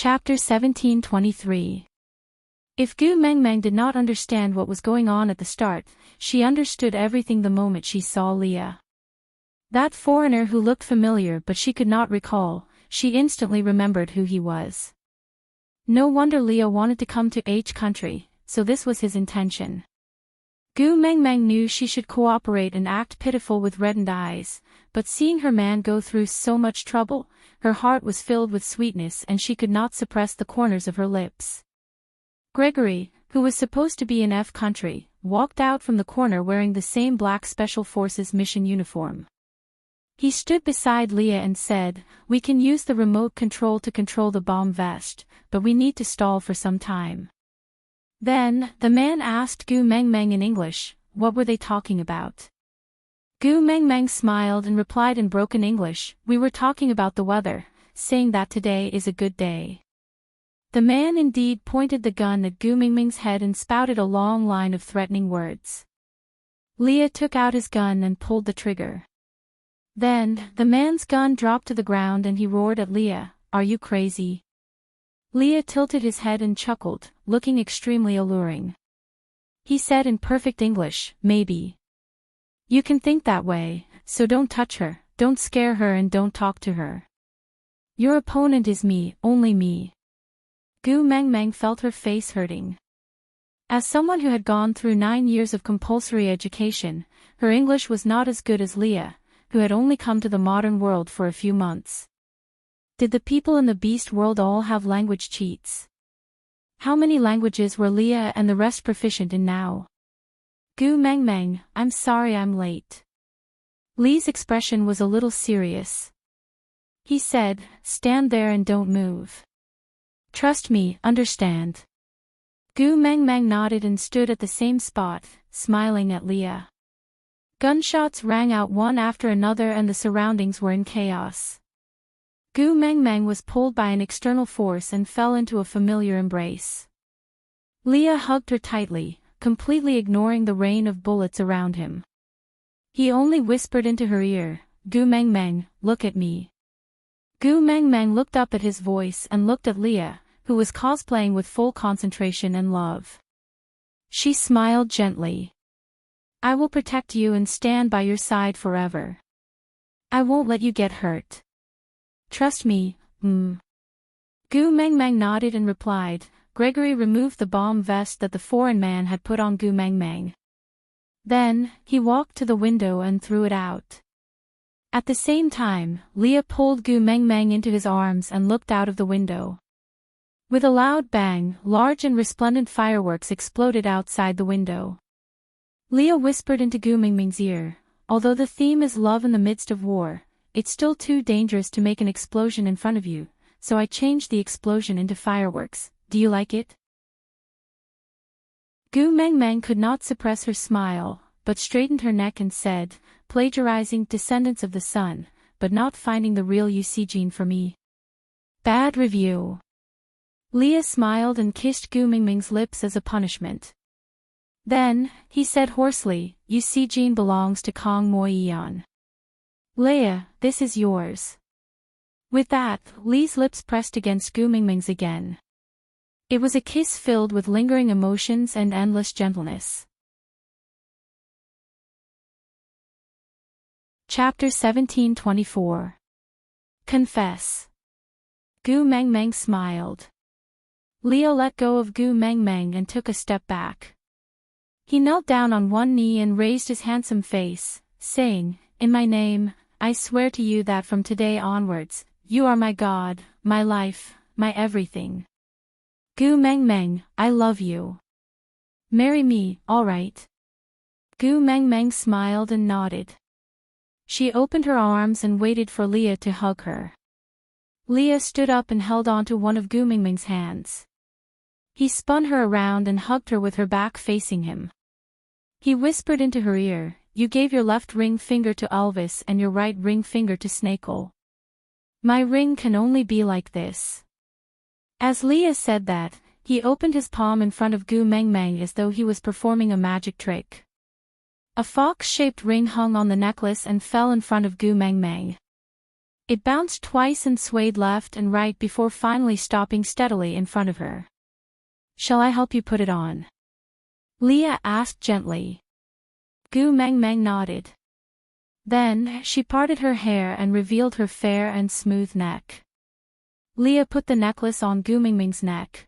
Chapter 1723. If Gu Mengmeng did not understand what was going on at the start, she understood everything the moment she saw Leah. That foreigner who looked familiar but she could not recall, she instantly remembered who he was. No wonder Leah wanted to come to H country, so this was his intention. Gu Mengmeng knew she should cooperate and act pitiful with reddened eyes, but seeing her man go through so much trouble, her heart was filled with sweetness and she could not suppress the corners of her lips. Gregory, who was supposed to be in F country, walked out from the corner wearing the same black Special Forces mission uniform. He stood beside Leah and said, "We can use the remote control to control the bomb vest, but we need to stall for some time." Then, the man asked Gu Mengmeng in English, what were they talking about? Gu Mengmeng smiled and replied in broken English, "We were talking about the weather, saying that today is a good day." The man indeed pointed the gun at Gu Mengmeng's head and spouted a long line of threatening words. Leah took out his gun and pulled the trigger. Then, the man's gun dropped to the ground and he roared at Leah, "Are you crazy?" Leah tilted his head and chuckled, looking extremely alluring. He said in perfect English, "Maybe. You can think that way, so don't touch her, don't scare her and don't talk to her. Your opponent is me, only me." Gu Mengmeng felt her face hurting. As someone who had gone through 9 years of compulsory education, her English was not as good as Leah, who had only come to the modern world for a few months. Did the people in the beast world all have language cheats? How many languages were Leah and the rest proficient in now? Gu Mengmeng, I'm sorry I'm late. Lee's expression was a little serious. He said, "Stand there and don't move. Trust me, understand." Gu Mengmeng nodded and stood at the same spot, smiling at Leah. Gunshots rang out one after another and the surroundings were in chaos. Gu Mengmeng was pulled by an external force and fell into a familiar embrace. Leah hugged her tightly, completely ignoring the rain of bullets around him. He only whispered into her ear, "Gu Mengmeng, look at me." Gu Mengmeng looked up at his voice and looked at Leah, who was cosplaying with full concentration and love. She smiled gently. "I will protect you and stand by your side forever. I won't let you get hurt. Trust me, Gu Mengmeng nodded and replied. Gregory removed the bomb vest that the foreign man had put on Gu Mengmeng. Then, he walked to the window and threw it out. At the same time, Leah pulled Gu Mengmeng into his arms and looked out of the window. With a loud bang, large and resplendent fireworks exploded outside the window. Leah whispered into Gu Mengmeng's ear, "Although the theme is love in the midst of war, it's still too dangerous to make an explosion in front of you, so I changed the explosion into fireworks. Do you like it?" Gu Mengmeng could not suppress her smile, but straightened her neck and said, "Plagiarizing Descendants of the Sun, but not finding the real Gene for me. Bad review." Leah smiled and kissed Gu Mengmeng's lips as a punishment. Then, he said hoarsely, Gene belongs to Kong Moiyan. Leah, this is yours." With that, Lee's lips pressed against Gu Mengmeng's again. It was a kiss filled with lingering emotions and endless gentleness. Chapter 1724. Confess. Gu Mengmeng smiled. Leah let go of Gu Mengmeng and took a step back. He knelt down on one knee and raised his handsome face, saying, "In my name, I swear to you that from today onwards, you are my God, my life, my everything. Gu Mengmeng, I love you. Marry me, all right?" Gu Mengmeng smiled and nodded. She opened her arms and waited for Leah to hug her. Leah stood up and held onto one of Gu Mengmeng's hands. He spun her around and hugged her with her back facing him. He whispered into her ear, "You gave your left ring finger to Elvis and your right ring finger to Snakel. My ring can only be like this." As Leah said that, he opened his palm in front of Gu Mengmeng as though he was performing a magic trick. A fox-shaped ring hung on the necklace and fell in front of Gu Mengmeng. It bounced twice and swayed left and right before finally stopping steadily in front of her. "Shall I help you put it on?" Leah asked gently. Gu Meng Meng nodded. Then, she parted her hair and revealed her fair and smooth neck. Leah put the necklace on Gu Meng Meng's neck.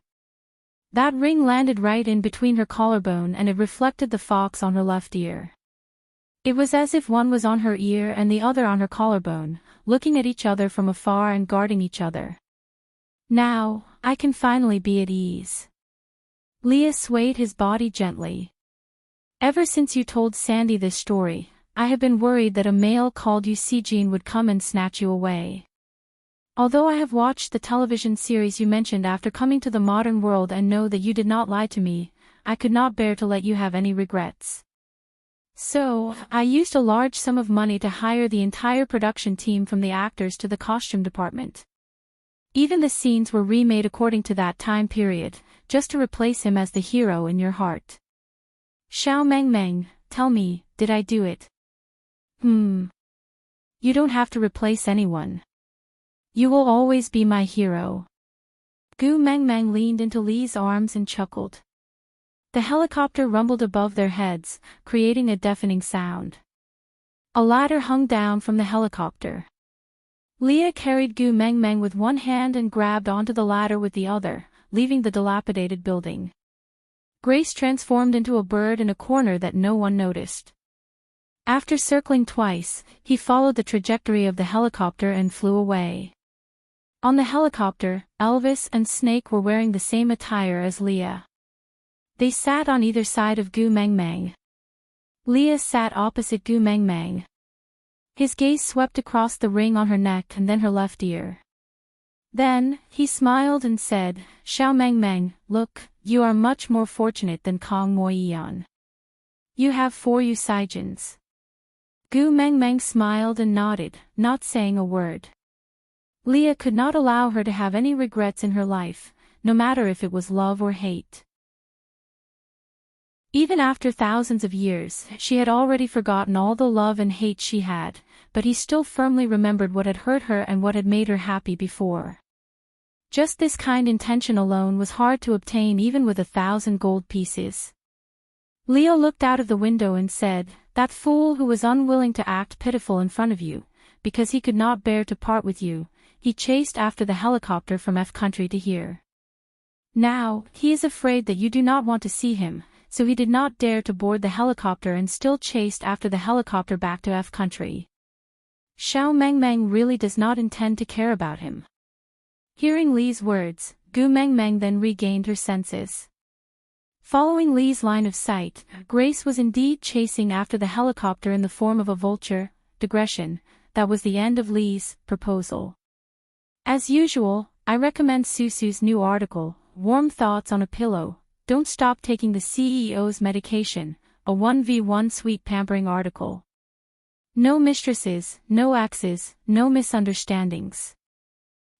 That ring landed right in between her collarbone and it reflected the fox on her left ear. It was as if one was on her ear and the other on her collarbone, looking at each other from afar and guarding each other. "Now, I can finally be at ease." Leah swayed his body gently. "Ever since you told Sandy this story, I have been worried that a male called Yu Sijin would come and snatch you away. Although I have watched the television series you mentioned after coming to the modern world and know that you did not lie to me, I could not bear to let you have any regrets. So, I used a large sum of money to hire the entire production team from the actors to the costume department. Even the scenes were remade according to that time period, just to replace him as the hero in your heart. Xiao Meng Meng, tell me, did I do it?" You don't have to replace anyone. You will always be my hero." Gu Meng Meng leaned into Li's arms and chuckled. The helicopter rumbled above their heads, creating a deafening sound. A ladder hung down from the helicopter. Leah carried Gu Meng Meng with one hand and grabbed onto the ladder with the other, leaving the dilapidated building. Grace transformed into a bird in a corner that no one noticed. After circling twice, he followed the trajectory of the helicopter and flew away. On the helicopter, Elvis and Snake were wearing the same attire as Leah. They sat on either side of Gu Meng Meng. Leah sat opposite Gu Meng Meng. His gaze swept across the ring on her neck and then her left ear. Then, he smiled and said, "Xiao Meng Meng, look, you are much more fortunate than Kong Mo Yan. You have 4 Yu Saijins." Gu Meng Meng smiled and nodded, not saying a word. Leah could not allow her to have any regrets in her life, no matter if it was love or hate. Even after thousands of years, she had already forgotten all the love and hate she had, but he still firmly remembered what had hurt her and what had made her happy before. Just this kind intention alone was hard to obtain even with 1,000 gold pieces. Leo looked out of the window and said, "That fool who was unwilling to act pitiful in front of you, because he could not bear to part with you, he chased after the helicopter from F country to here. Now, he is afraid that you do not want to see him, so he did not dare to board the helicopter and still chased after the helicopter back to F country. Xiao Meng Meng really does not intend to care about him." Hearing Li's words, Gu Meng Meng then regained her senses. Following Li's line of sight, Grace was indeed chasing after the helicopter in the form of a vulture. Digression, that was the end of Li's proposal. As usual, I recommend Susu's new article, Warm Thoughts on a Pillow, Don't Stop Taking the CEO's Medication, a 1v1 sweet pampering article. No mistresses, no exes, no misunderstandings.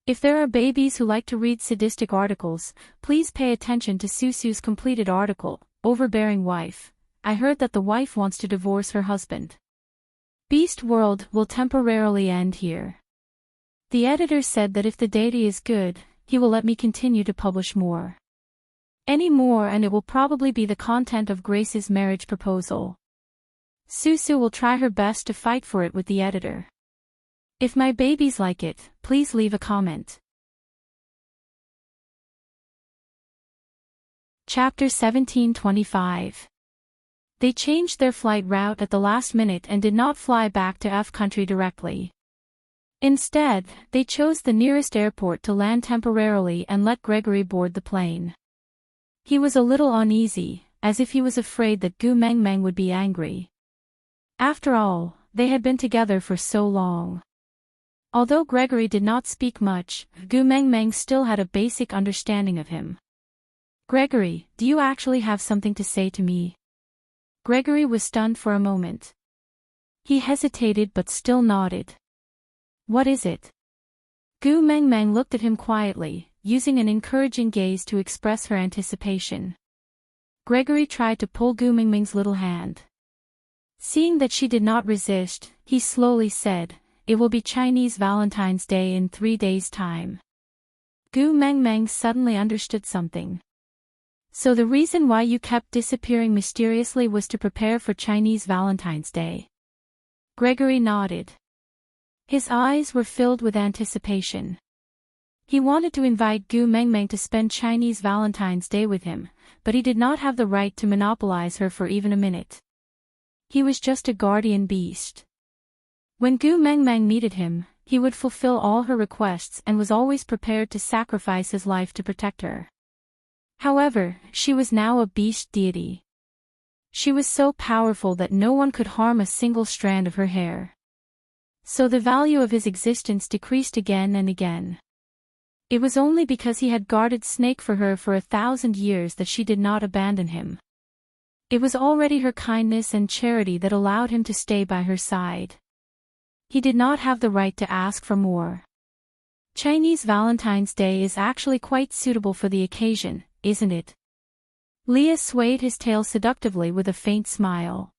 If there are babies who like to read sadistic articles, please pay attention to Susu's completed article, Overbearing Wife. I heard that the wife wants to divorce her husband. Beast World will temporarily end here. The editor said that if the data is good, he will let me continue to publish more. Any more and it will probably be the content of Grace's marriage proposal. Susu will try her best to fight for it with the editor. If my babies like it, please leave a comment. Chapter 1725. They changed their flight route at the last minute and did not fly back to F country directly. Instead, they chose the nearest airport to land temporarily and let Gregory board the plane. He was a little uneasy, as if he was afraid that Gu Meng Meng would be angry. After all, they had been together for so long. Although Gregory did not speak much, Gu Meng Meng still had a basic understanding of him. "Gregory, do you actually have something to say to me?" Gregory was stunned for a moment. He hesitated but still nodded. "What is it?" Gu Meng Meng looked at him quietly, using an encouraging gaze to express her anticipation. Gregory tried to pull Gu Meng Meng's little hand. Seeing that she did not resist, he slowly said, it will be Chinese Valentine's Day in 3 days' time. Gu Mengmeng suddenly understood something. So the reason why you kept disappearing mysteriously was to prepare for Chinese Valentine's Day. Gregory nodded. His eyes were filled with anticipation. He wanted to invite Gu Mengmeng to spend Chinese Valentine's Day with him, but he did not have the right to monopolize her for even a minute. He was just a guardian beast. When Gu Mengmeng needed him, he would fulfill all her requests and was always prepared to sacrifice his life to protect her. However, she was now a beast deity. She was so powerful that no one could harm a single strand of her hair. So the value of his existence decreased again and again. It was only because he had guarded Snake for her for 1,000 years that she did not abandon him. It was already her kindness and charity that allowed him to stay by her side. He did not have the right to ask for more. Chinese Valentine's Day is actually quite suitable for the occasion, isn't it? Leah swayed his tail seductively with a faint smile.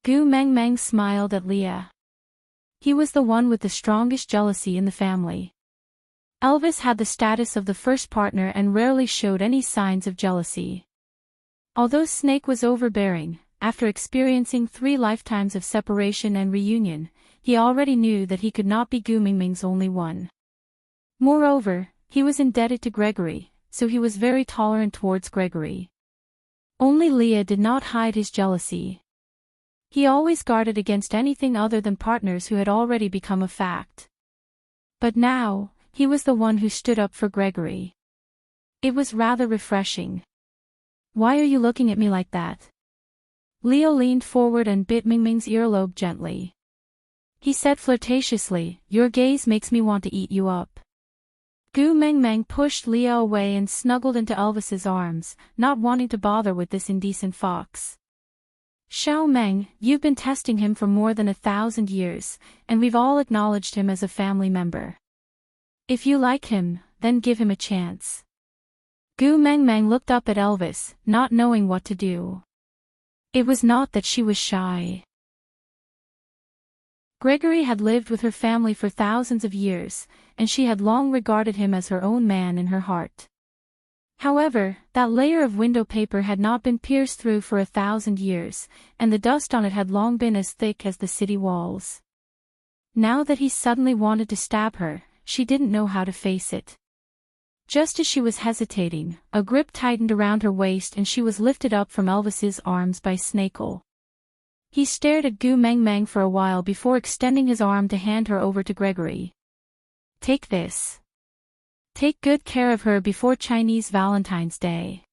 Gu Mengmeng smiled at Leah. He was the one with the strongest jealousy in the family. Elvis had the status of the first partner and rarely showed any signs of jealousy. Although Snake was overbearing, after experiencing 3 lifetimes of separation and reunion, he already knew that he could not be Gu Mengmeng's only one. Moreover, he was indebted to Gregory, so he was very tolerant towards Gregory. Only Leah did not hide his jealousy. He always guarded against anything other than partners who had already become a fact. But now, he was the one who stood up for Gregory. It was rather refreshing. Why are you looking at me like that? Leo leaned forward and bit Mingming's earlobe gently. He said flirtatiously, "Your gaze makes me want to eat you up." Gu Mengmeng pushed Leo away and snuggled into Elvis's arms, not wanting to bother with this indecent fox. Xiao Meng, you've been testing him for more than 1,000 years, and we've all acknowledged him as a family member. If you like him, then give him a chance. Gu Mengmeng looked up at Elvis, not knowing what to do. It was not that she was shy. Gregory had lived with her family for thousands of years, and she had long regarded him as her own man in her heart. However, that layer of window paper had not been pierced through for 1,000 years, and the dust on it had long been as thick as the city walls. Now that he suddenly wanted to stab her, she didn't know how to face it. Just as she was hesitating, a grip tightened around her waist and she was lifted up from Elvis's arms by Snakel. He stared at Gu Mengmeng for a while before extending his arm to hand her over to Gregory. Take this. Take good care of her before Chinese Valentine's Day.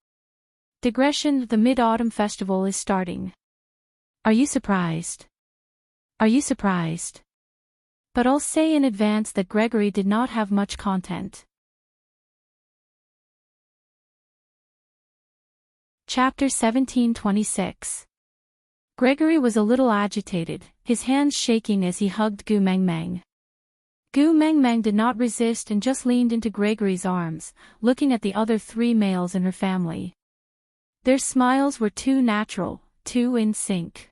Digression: the Mid-Autumn Festival is starting. Are you surprised? Are you surprised? But I'll say in advance that Gregory did not have much content. Chapter 1726. Gregory was a little agitated, his hands shaking as he hugged Gu Mengmeng. Gu Mengmeng did not resist and just leaned into Gregory's arms, looking at the other 3 males in her family. Their smiles were too natural, too in sync.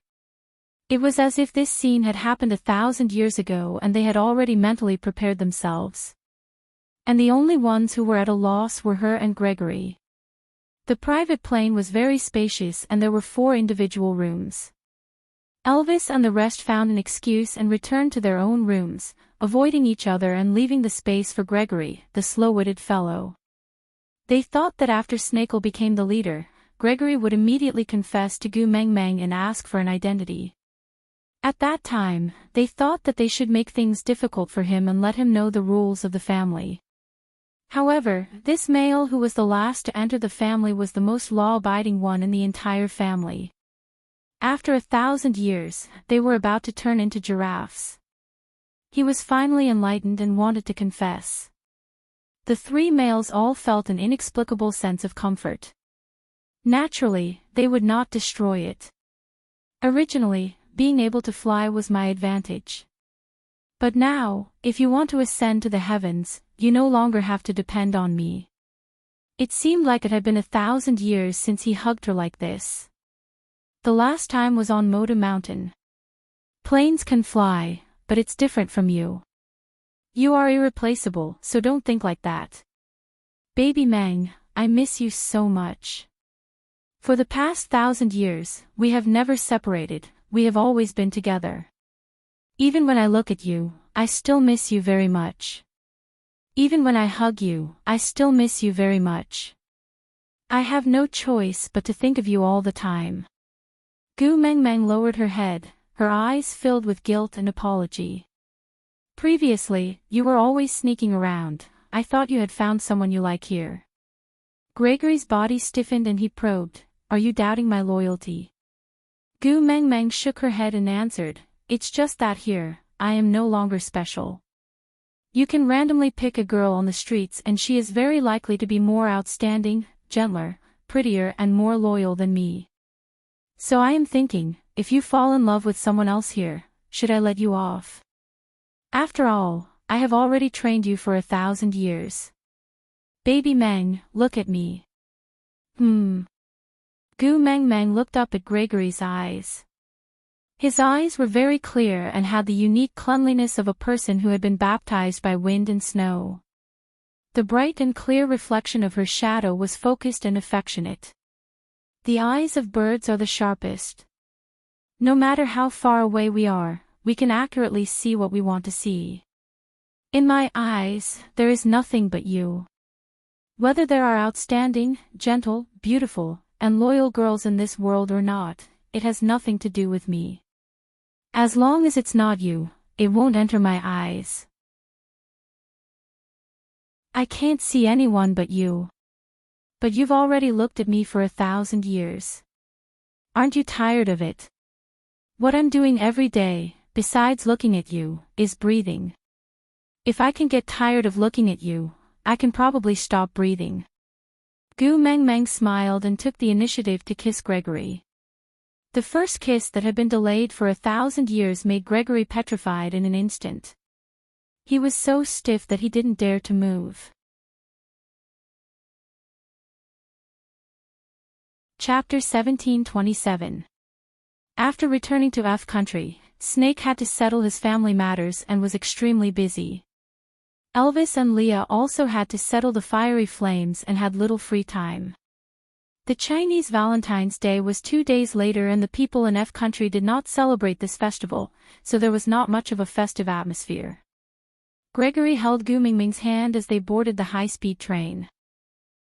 It was as if this scene had happened 1,000 years ago and they had already mentally prepared themselves. And the only ones who were at a loss were her and Gregory. The private plane was very spacious and there were 4 individual rooms. Elvis and the rest found an excuse and returned to their own rooms, avoiding each other and leaving the space for Gregory, the slow-witted fellow. They thought that after Snakel became the leader, Gregory would immediately confess to Gu Mengmeng and ask for an identity. At that time, they thought that they should make things difficult for him and let him know the rules of the family. However, this male who was the last to enter the family was the most law-abiding one in the entire family. After 1,000 years, they were about to turn into giraffes. He was finally enlightened and wanted to confess. The 3 males all felt an inexplicable sense of comfort. Naturally, they would not destroy it. Originally, being able to fly was my advantage. But now, if you want to ascend to the heavens, you no longer have to depend on me. It seemed like it had been 1,000 years since he hugged her like this. The last time was on Moda Mountain. Planes can fly, but it's different from you. You are irreplaceable, so don't think like that. Baby Mang, I miss you so much. For the past 1,000 years, we have never separated, we have always been together. Even when I look at you, I still miss you very much. Even when I hug you, I still miss you very much. I have no choice but to think of you all the time. Gu Mengmeng lowered her head, her eyes filled with guilt and apology. Previously, you were always sneaking around, I thought you had found someone you like here. Gregory's body stiffened and he probed, are you doubting my loyalty? Gu Mengmeng shook her head and answered, it's just that here, I am no longer special. You can randomly pick a girl on the streets and she is very likely to be more outstanding, gentler, prettier and more loyal than me. So I am thinking, if you fall in love with someone else here, should I let you off? After all, I have already trained you for 1,000 years. Baby Meng, look at me. Gu Mengmeng looked up at Gregory's eyes. His eyes were very clear and had the unique cleanliness of a person who had been baptized by wind and snow. The bright and clear reflection of her shadow was focused and affectionate. The eyes of birds are the sharpest. No matter how far away we are, we can accurately see what we want to see. In my eyes, there is nothing but you. Whether there are outstanding, gentle, beautiful, and loyal girls in this world or not, it has nothing to do with me. As long as it's not you, it won't enter my eyes. I can't see anyone but you. But you've already looked at me for 1,000 years. Aren't you tired of it? What I'm doing every day, besides looking at you, is breathing. If I can get tired of looking at you, I can probably stop breathing. Gu Mengmeng smiled and took the initiative to kiss Gregory. The first kiss that had been delayed for 1,000 years made Gregory petrified in an instant. He was so stiff that he didn't dare to move. Chapter 1727. After returning to F country, Snake had to settle his family matters and was extremely busy. Elvis and Leah also had to settle the fiery flames and had little free time. The Chinese Valentine's Day was 2 days later and the people in F country did not celebrate this festival, so there was not much of a festive atmosphere. Gregory held Gu Mingming's hand as they boarded the high-speed train.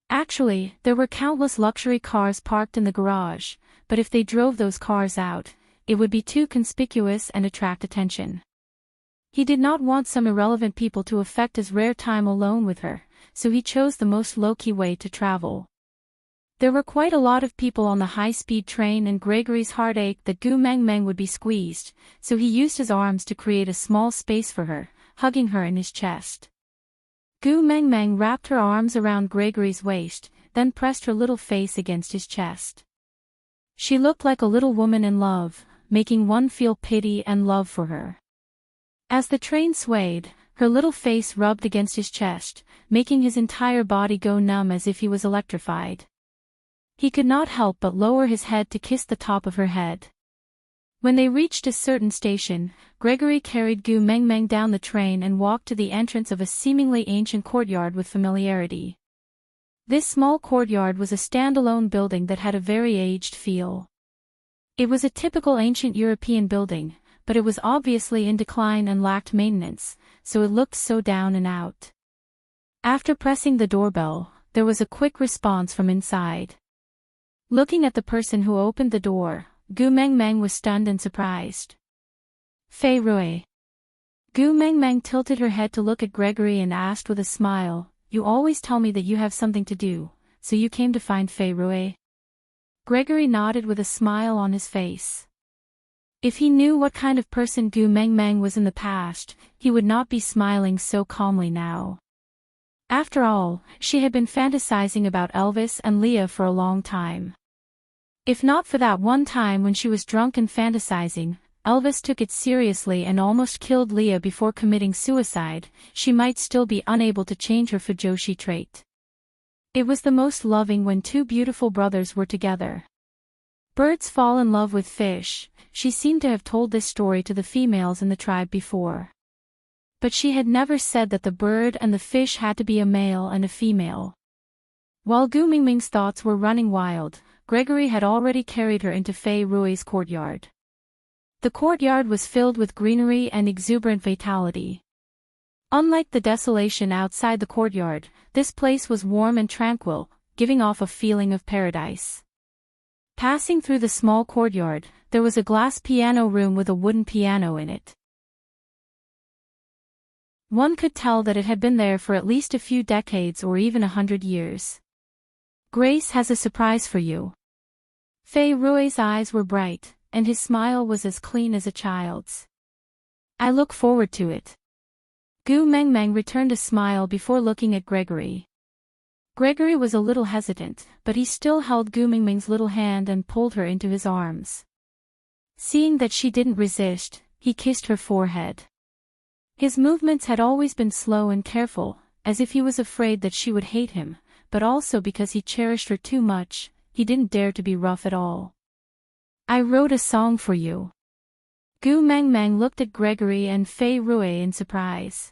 Actually, there were countless luxury cars parked in the garage, but if they drove those cars out, it would be too conspicuous and attract attention. He did not want some irrelevant people to affect his rare time alone with her, so he chose the most low-key way to travel. There were quite a lot of people on the high-speed train and Gregory's heart ached that Gu Mengmeng would be squeezed, so he used his arms to create a small space for her, hugging her in his chest. Gu Mengmeng wrapped her arms around Gregory's waist, then pressed her little face against his chest. She looked like a little woman in love, making one feel pity and love for her. As the train swayed, her little face rubbed against his chest, making his entire body go numb as if he was electrified. He could not help but lower his head to kiss the top of her head. When they reached a certain station, Gregory carried Gu Mengmeng down the train and walked to the entrance of a seemingly ancient courtyard with familiarity. This small courtyard was a standalone building that had a very aged feel. It was a typical ancient European building, but it was obviously in decline and lacked maintenance, so it looked so down and out. After pressing the doorbell, there was a quick response from inside. Looking at the person who opened the door, Gu Mengmeng was stunned and surprised. Fei Rui. Gu Mengmeng tilted her head to look at Gregory and asked with a smile, you always tell me that you have something to do, so you came to find Fei Rui? Gregory nodded with a smile on his face. If he knew what kind of person Gu Mengmeng was in the past, he would not be smiling so calmly now. After all, she had been fantasizing about Elvis and Leah for a long time. If not for that one time when she was drunk and fantasizing, Elvis took it seriously and almost killed Leah before committing suicide, she might still be unable to change her Fujoshi trait. It was the most loving when two beautiful brothers were together. Birds fall in love with fish. She seemed to have told this story to the females in the tribe before. But she had never said that the bird and the fish had to be a male and a female. While Gu Mingming's thoughts were running wild, Gregory had already carried her into Fei Rui's courtyard. The courtyard was filled with greenery and exuberant vitality. Unlike the desolation outside the courtyard, this place was warm and tranquil, giving off a feeling of paradise. Passing through the small courtyard, there was a glass piano room with a wooden piano in it. One could tell that it had been there for at least a few decades or even 100 years. Grace has a surprise for you. Fei Rui's eyes were bright, and his smile was as clean as a child's. I look forward to it. Gu Mengmeng returned a smile before looking at Gregory. Gregory was a little hesitant, but he still held Gu Mingming's little hand and pulled her into his arms. Seeing that she didn't resist, he kissed her forehead. His movements had always been slow and careful, as if he was afraid that she would hate him, but also because he cherished her too much, he didn't dare to be rough at all. I wrote a song for you. Gu Mengmeng looked at Gregory and Fei Rui in surprise.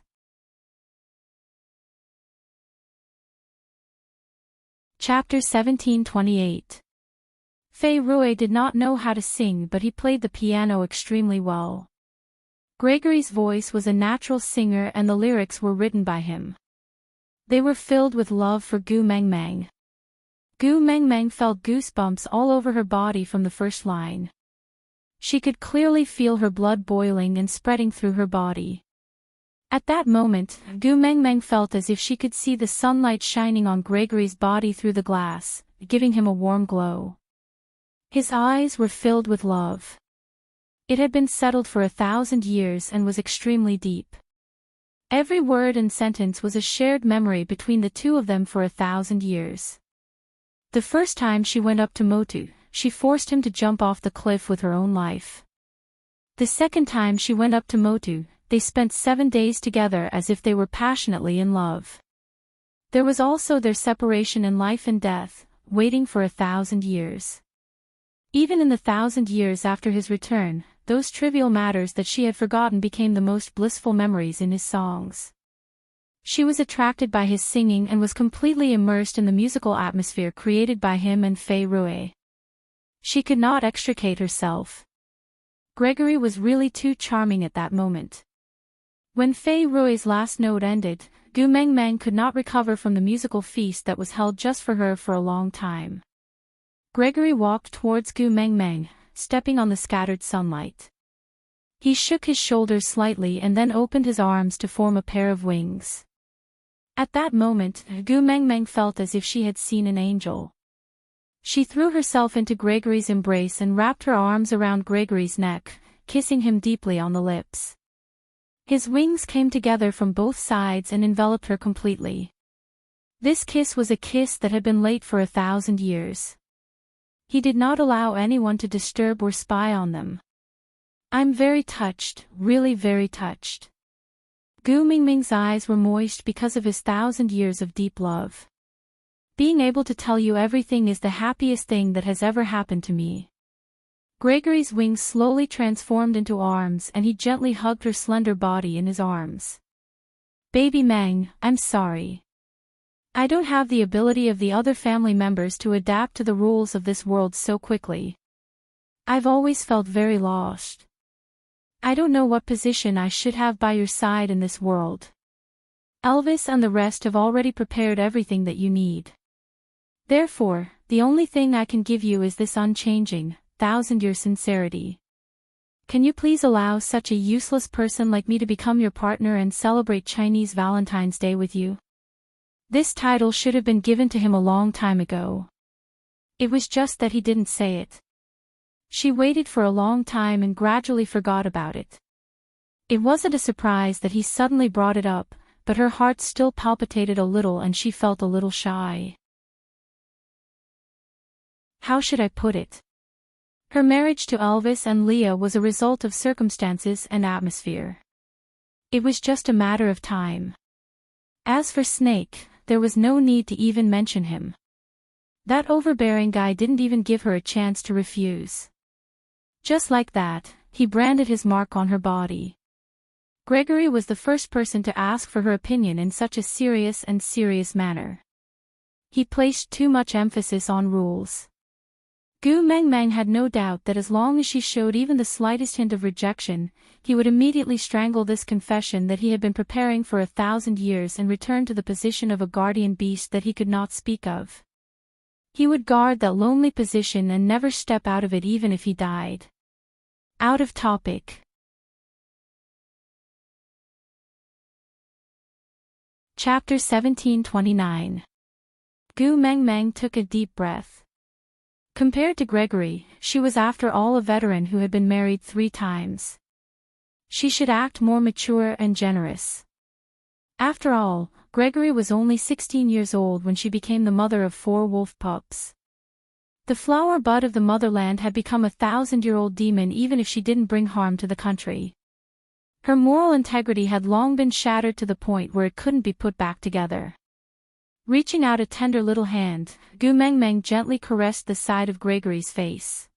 Chapter 1728. Fei Rui did not know how to sing, but he played the piano extremely well. Gregory's voice was a natural singer and the lyrics were written by him. They were filled with love for Gu Mengmeng. Gu Mengmeng felt goosebumps all over her body from the first line. She could clearly feel her blood boiling and spreading through her body. At that moment, Gu Mengmeng felt as if she could see the sunlight shining on Gregory's body through the glass, giving him a warm glow. His eyes were filled with love. It had been settled for 1,000 years and was extremely deep. Every word and sentence was a shared memory between the two of them for 1,000 years. The first time she went up to Motu, she forced him to jump off the cliff with her own life. The second time she went up to Motu, they spent 7 days together as if they were passionately in love. There was also their separation in life and death, waiting for 1,000 years. Even in the 1,000 years after his return, those trivial matters that she had forgotten became the most blissful memories in his songs. She was attracted by his singing and was completely immersed in the musical atmosphere created by him and Fei Rui. She could not extricate herself. Gregory was really too charming at that moment. When Fei Rui's last note ended, Gu Mengmeng could not recover from the musical feast that was held just for her for a long time. Gregory walked towards Gu Mengmeng, stepping on the scattered sunlight. He shook his shoulders slightly and then opened his arms to form a pair of wings. At that moment, Gu Mengmeng felt as if she had seen an angel. She threw herself into Gregory's embrace and wrapped her arms around Gregory's neck, kissing him deeply on the lips. His wings came together from both sides and enveloped her completely. This kiss was a kiss that had been late for 1,000 years. He did not allow anyone to disturb or spy on them. I'm very touched, really very touched. Gu Mingming's eyes were moist because of his 1,000 years of deep love. Being able to tell you everything is the happiest thing that has ever happened to me. Gregory's wings slowly transformed into arms and he gently hugged her slender body in his arms. Baby Meng, I'm sorry. I don't have the ability of the other family members to adapt to the rules of this world so quickly. I've always felt very lost. I don't know what position I should have by your side in this world. Elvis and the rest have already prepared everything that you need. Therefore, the only thing I can give you is this unchanging, 1,000-year sincerity. Can you please allow such a useless person like me to become your partner and celebrate Chinese Valentine's Day with you? This title should have been given to him a long time ago. It was just that he didn't say it. She waited for a long time and gradually forgot about it. It wasn't a surprise that he suddenly brought it up, but her heart still palpitated a little and she felt a little shy. How should I put it? Her marriage to Elvis and Leah was a result of circumstances and atmosphere. It was just a matter of time. As for Snake, there was no need to even mention him. That overbearing guy didn't even give her a chance to refuse. Just like that, he branded his mark on her body. Gregory was the first person to ask for her opinion in such a serious manner. He placed too much emphasis on rules. Gu Mengmeng had no doubt that as long as she showed even the slightest hint of rejection, he would immediately strangle this confession that he had been preparing for 1,000 years and return to the position of a guardian beast that he could not speak of. He would guard that lonely position and never step out of it even if he died. Out of topic. Chapter 1729. Gu Mengmeng took a deep breath. Compared to Gregory, she was after all a veteran who had been married 3 times. She should act more mature and generous. After all, Gregory was only 16 years old when she became the mother of 4 wolf pups. The flower bud of the motherland had become a 1,000-year-old demon even if she didn't bring harm to the country. Her moral integrity had long been shattered to the point where it couldn't be put back together. Reaching out a tender little hand, Gu Mengmeng gently caressed the side of Gregory's face.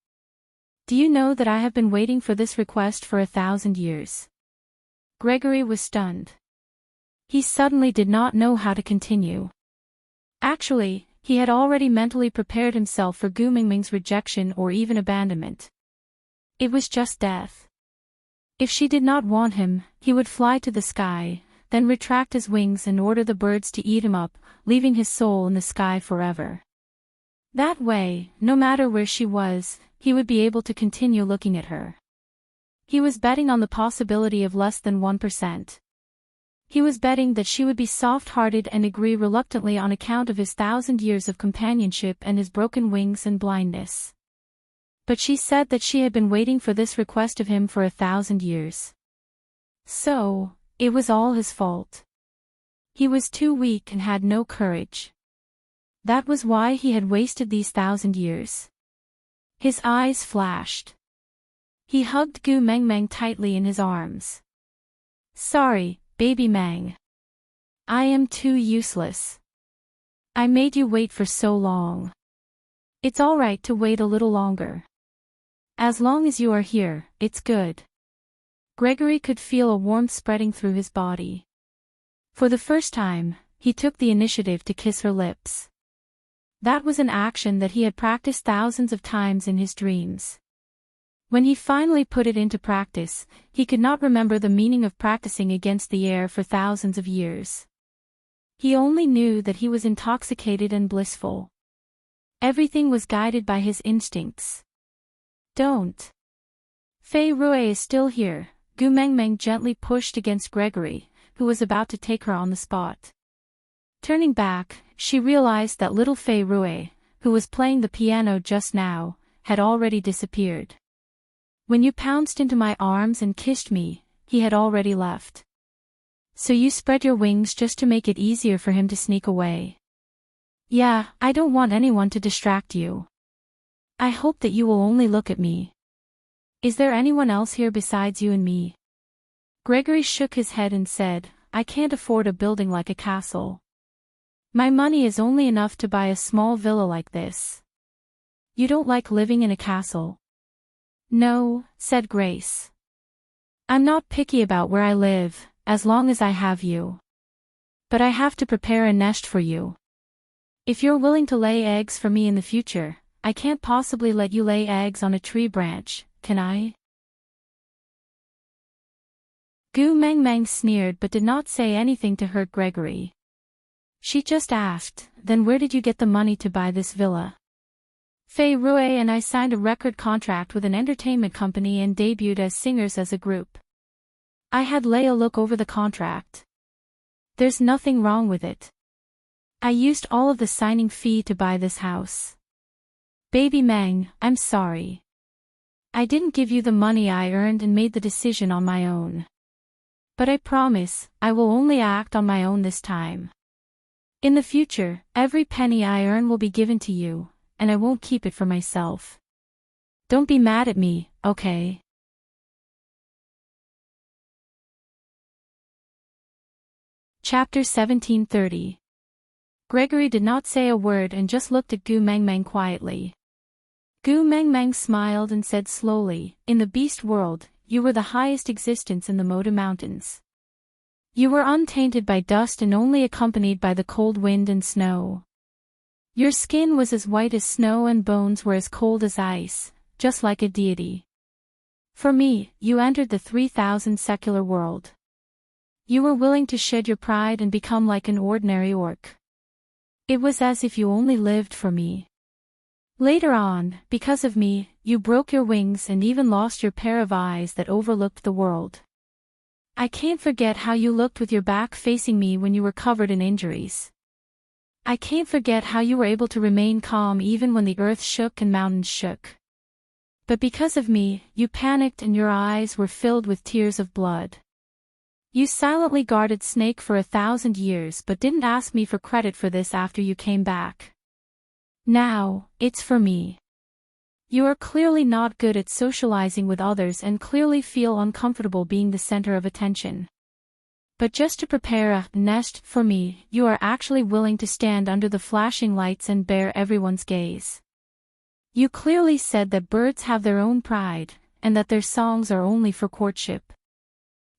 Do you know that I have been waiting for this request for 1,000 years? Gregory was stunned. He suddenly did not know how to continue. Actually, he had already mentally prepared himself for Gu Mengmeng's rejection or even abandonment. It was just death. If she did not want him, he would fly to the sky, then retract his wings and order the birds to eat him up, leaving his soul in the sky forever. That way, no matter where she was, he would be able to continue looking at her. He was betting on the possibility of less than 1%. He was betting that she would be soft-hearted and agree reluctantly on account of his 1,000 years of companionship and his broken wings and blindness. But she said that she had been waiting for this request of him for 1,000 years. So, it was all his fault. He was too weak and had no courage. That was why he had wasted these 1,000 years. His eyes flashed. He hugged Gu Mengmeng tightly in his arms. Sorry, baby Meng. I am too useless. I made you wait for so long. It's all right to wait a little longer. As long as you are here, it's good. Gregory could feel a warmth spreading through his body. For the first time, he took the initiative to kiss her lips. That was an action that he had practiced thousands of times in his dreams. When he finally put it into practice, he could not remember the meaning of practicing against the air for thousands of years. He only knew that he was intoxicated and blissful. Everything was guided by his instincts. Don't. Fei Rue is still here, Gu Mengmeng gently pushed against Gregory, who was about to take her on the spot. Turning back, she realized that little Fei Rue, who was playing the piano just now, had already disappeared. When you pounced into my arms and kissed me, he had already left. So you spread your wings just to make it easier for him to sneak away. Yeah, I don't want anyone to distract you. I hope that you will only look at me. Is there anyone else here besides you and me? Gregory shook his head and said, I can't afford a building like a castle. My money is only enough to buy a small villa like this. You don't like living in a castle? No, said Grace. I'm not picky about where I live, as long as I have you. But I have to prepare a nest for you. If you're willing to lay eggs for me in the future, I can't possibly let you lay eggs on a tree branch, can I? Gu Mengmeng sneered but did not say anything to hurt Gregory. She just asked, then where did you get the money to buy this villa? Fei Rue and I signed a record contract with an entertainment company and debuted as singers as a group. I had Leia look over the contract. There's nothing wrong with it. I used all of the signing fee to buy this house. Baby Meng, I'm sorry. I didn't give you the money I earned and made the decision on my own. But I promise, I will only act on my own this time. In the future, every penny I earn will be given to you, and I won't keep it for myself. Don't be mad at me, okay? Chapter 1730. Gregory did not say a word and just looked at Gu Mengmeng quietly. Gu Mengmeng smiled and said slowly, "In the beast world, you were the highest existence in the Moda Mountains. You were untainted by dust and only accompanied by the cold wind and snow. Your skin was as white as snow and bones were as cold as ice, just like a deity. For me, you entered the 3,000 secular world. You were willing to shed your pride and become like an ordinary orc. It was as if you only lived for me. Later on, because of me, you broke your wings and even lost your pair of eyes that overlooked the world. I can't forget how you looked with your back facing me when you were covered in injuries. I can't forget how you were able to remain calm even when the earth shook and mountains shook. But because of me, you panicked and your eyes were filled with tears of blood. You silently guarded Snake for 1,000 years but didn't ask me for credit for this after you came back. Now, it's for me. You are clearly not good at socializing with others and clearly feel uncomfortable being the center of attention. But just to prepare a nest for me, you are actually willing to stand under the flashing lights and bear everyone's gaze. You clearly said that birds have their own pride, and that their songs are only for courtship.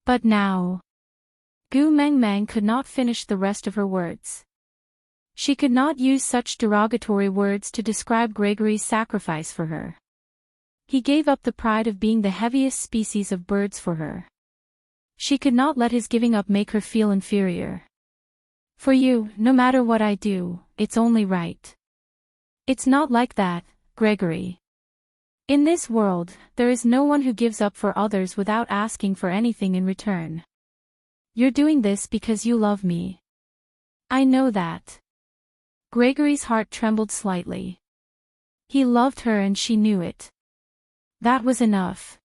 But now... Gu Mengmeng could not finish the rest of her words. She could not use such derogatory words to describe Gregory's sacrifice for her. He gave up the pride of being the heaviest species of birds for her. She could not let his giving up make her feel inferior. For you, no matter what I do, it's only right. It's not like that, Gregory. In this world, there is no one who gives up for others without asking for anything in return. You're doing this because you love me. I know that. Gregory's heart trembled slightly. He loved her and she knew it. That was enough.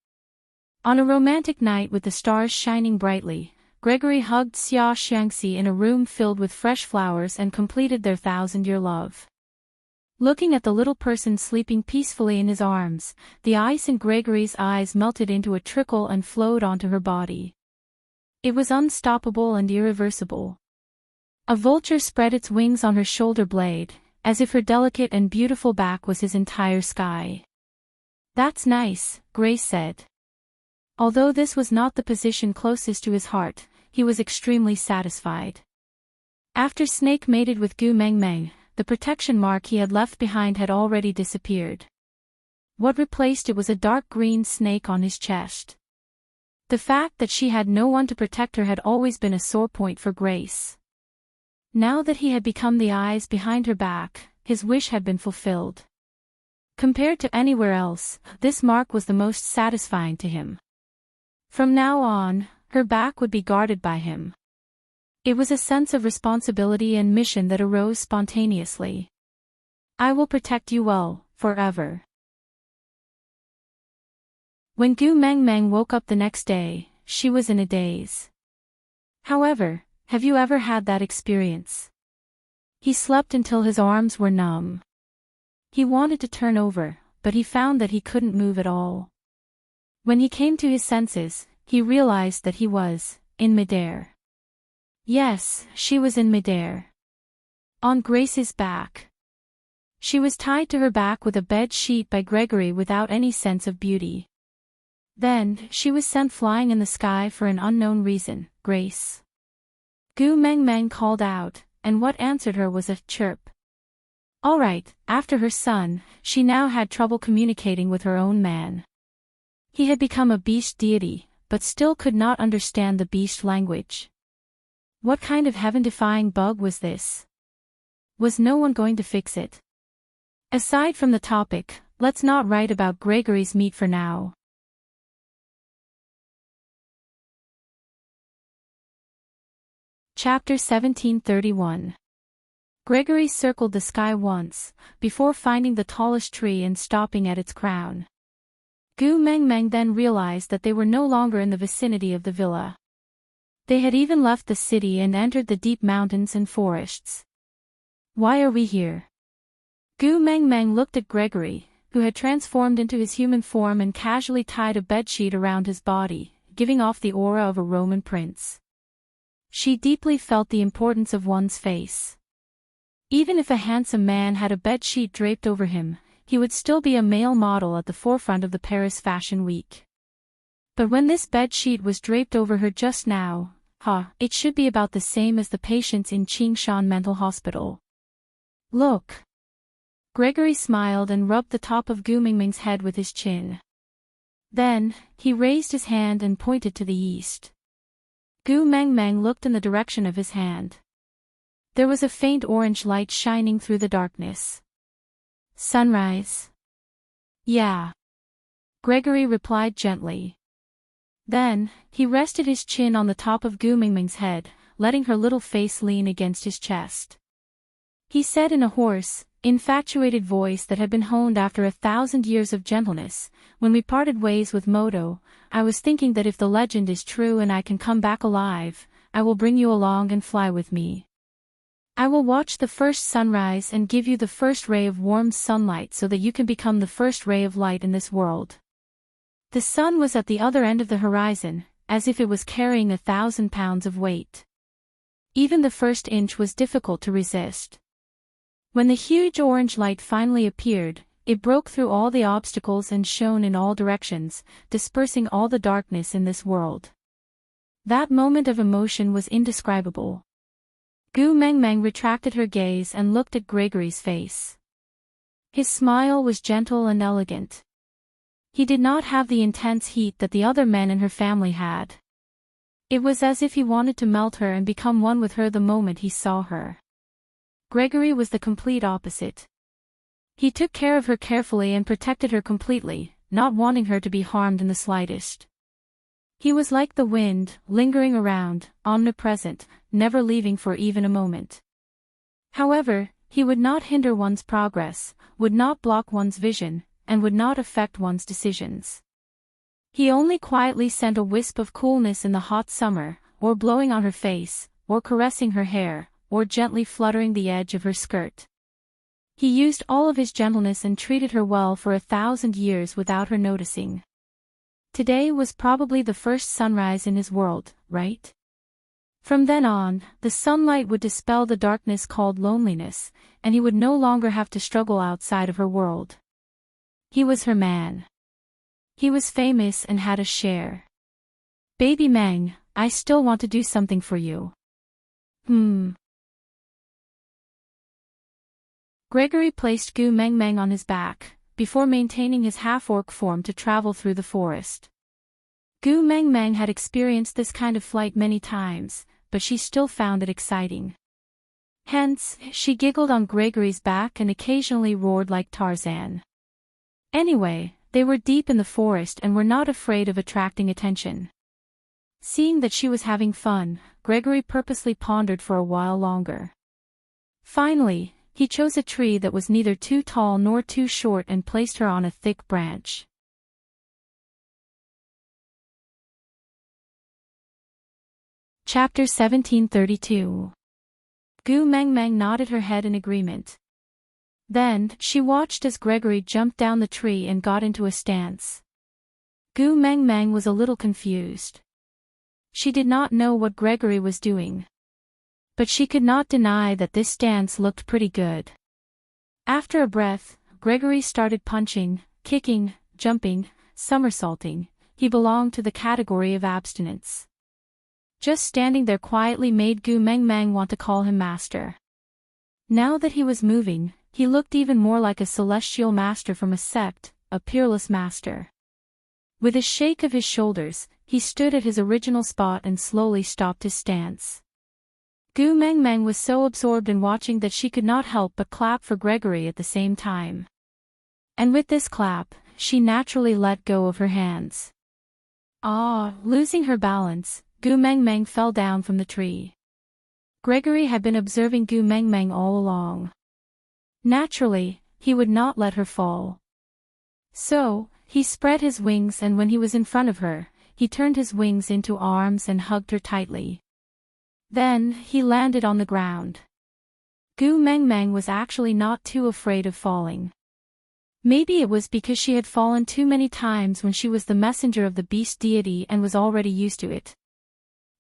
On a romantic night with the stars shining brightly, Gregory hugged Xia Xiangxi in a room filled with fresh flowers and completed their 1,000-year love. Looking at the little person sleeping peacefully in his arms, the ice in Gregory's eyes melted into a trickle and flowed onto her body. It was unstoppable and irreversible. A vulture spread its wings on her shoulder blade, as if her delicate and beautiful back was his entire sky. "That's nice," Grace said. Although this was not the position closest to his heart, he was extremely satisfied. After Snake mated with Gu Mengmeng, the protection mark he had left behind had already disappeared. What replaced it was a dark green snake on his chest. The fact that she had no one to protect her had always been a sore point for Grace. Now that he had become the eyes behind her back, his wish had been fulfilled. Compared to anywhere else, this mark was the most satisfying to him. From now on, her back would be guarded by him. It was a sense of responsibility and mission that arose spontaneously. "I will protect you well, forever." When Gu Mengmeng woke up the next day, she was in a daze. However, have you ever had that experience? He slept until his arms were numb. He wanted to turn over, but he found that he couldn't move at all. When he came to his senses, he realized that he was in midair. Yes, she was in midair. On Grace's back. She was tied to her back with a bed sheet by Gregory without any sense of beauty. Then, she was sent flying in the sky for an unknown reason. "Grace." Gu Mengmeng called out, and what answered her was a chirp. All right, after her son, she now had trouble communicating with her own man. He had become a beast deity, but still could not understand the beast language. What kind of heaven-defying bug was this? Was no one going to fix it? Aside from the topic, let's not write about Gregory's meat for now. Chapter 1731. Gregory circled the sky once, before finding the tallest tree and stopping at its crown. Gu Mengmeng then realized that they were no longer in the vicinity of the villa. They had even left the city and entered the deep mountains and forests. "Why are we here?" Gu Mengmeng looked at Gregory, who had transformed into his human form and casually tied a bedsheet around his body, giving off the aura of a Roman prince. She deeply felt the importance of one's face. Even if a handsome man had a bedsheet draped over him, he would still be a male model at the forefront of the Paris Fashion Week. But when this bedsheet was draped over her just now, it should be about the same as the patients in Qingshan Mental Hospital. Look. Gregory smiled and rubbed the top of Gu Mingming's head with his chin. Then, he raised his hand and pointed to the east. Gu Mengmeng looked in the direction of his hand. There was a faint orange light shining through the darkness. Sunrise. Yeah. Gregory replied gently. Then, he rested his chin on the top of Gu Mingming's head, letting her little face lean against his chest. He said in a hoarse, infatuated voice that had been honed after 1,000 years of gentleness, "When we parted ways with Moto, I was thinking that if the legend is true and I can come back alive, I will bring you along and fly with me. I will watch the first sunrise and give you the first ray of warm sunlight so that you can become the first ray of light in this world." The sun was at the other end of the horizon, as if it was carrying 1,000 pounds of weight. Even the first inch was difficult to resist. When the huge orange light finally appeared, it broke through all the obstacles and shone in all directions, dispersing all the darkness in this world. That moment of emotion was indescribable. Gu Mengmeng retracted her gaze and looked at Gregory's face. His smile was gentle and elegant. He did not have the intense heat that the other men in her family had. It was as if he wanted to melt her and become one with her the moment he saw her. Gregory was the complete opposite. He took care of her carefully and protected her completely, not wanting her to be harmed in the slightest. He was like the wind, lingering around, omnipresent, never leaving for even a moment. However, he would not hinder one's progress, would not block one's vision, and would not affect one's decisions. He only quietly sent a wisp of coolness in the hot summer, or blowing on her face, or caressing her hair, or gently fluttering the edge of her skirt. He used all of his gentleness and treated her well for 1,000 years without her noticing. Today was probably the first sunrise in his world, right? From then on, the sunlight would dispel the darkness called loneliness, and he would no longer have to struggle outside of her world. He was her man. He was famous and had a share. "Baby Meng, I still want to do something for you." Gregory placed Gu Mengmeng on his back, before maintaining his half-orc form to travel through the forest. Gu Mengmeng had experienced this kind of flight many times, but she still found it exciting. Hence, she giggled on Gregory's back and occasionally roared like Tarzan. Anyway, they were deep in the forest and were not afraid of attracting attention. Seeing that she was having fun, Gregory purposely pondered for a while longer. Finally, he chose a tree that was neither too tall nor too short and placed her on a thick branch. Chapter 1732. Gu Mengmeng nodded her head in agreement. Then, she watched as Gregory jumped down the tree and got into a stance. Gu Mengmeng was a little confused. She did not know what Gregory was doing. But she could not deny that this stance looked pretty good. After a breath, Gregory started punching, kicking, jumping, somersaulting. He belonged to the category of abstinence. Just standing there quietly made Gu Mengmeng want to call him master. Now that he was moving, he looked even more like a celestial master from a sect, a peerless master. With a shake of his shoulders, he stood at his original spot and slowly stopped his stance. Gu Mengmeng was so absorbed in watching that she could not help but clap for Gregory at the same time. And with this clap, she naturally let go of her hands. Losing her balance, Gu Mengmeng fell down from the tree. Gregory had been observing Gu Mengmeng all along. Naturally, he would not let her fall. So, he spread his wings, and when he was in front of her, he turned his wings into arms and hugged her tightly. Then, he landed on the ground. Gu Mengmeng was actually not too afraid of falling. Maybe it was because she had fallen too many times when she was the messenger of the beast deity and was already used to it.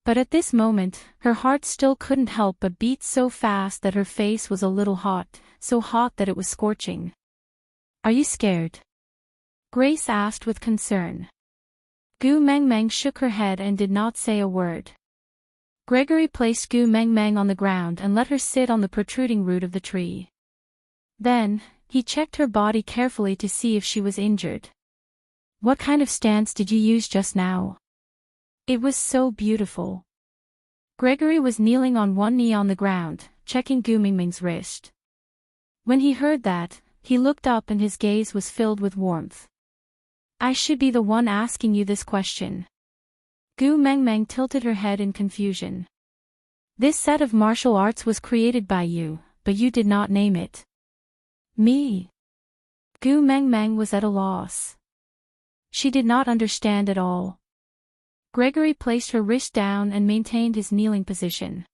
But at this moment, her heart still couldn't help but beat so fast that her face was a little hot, so hot that it was scorching. "Are you scared?" Grace asked with concern. Gu Meng Meng shook her head and did not say a word. Gregory placed Gu Meng Meng on the ground and let her sit on the protruding root of the tree. Then, he checked her body carefully to see if she was injured. "What kind of stance did you use just now?" "It was so beautiful." Gregory was kneeling on one knee on the ground, checking Gu Mingming's wrist. When he heard that, he looked up and his gaze was filled with warmth. "I should be the one asking you this question." Gu Mengmeng tilted her head in confusion. "This set of martial arts was created by you, but you did not name it." "Me?" Gu Mengmeng was at a loss. She did not understand at all. Gregory placed her wrist down and maintained his kneeling position.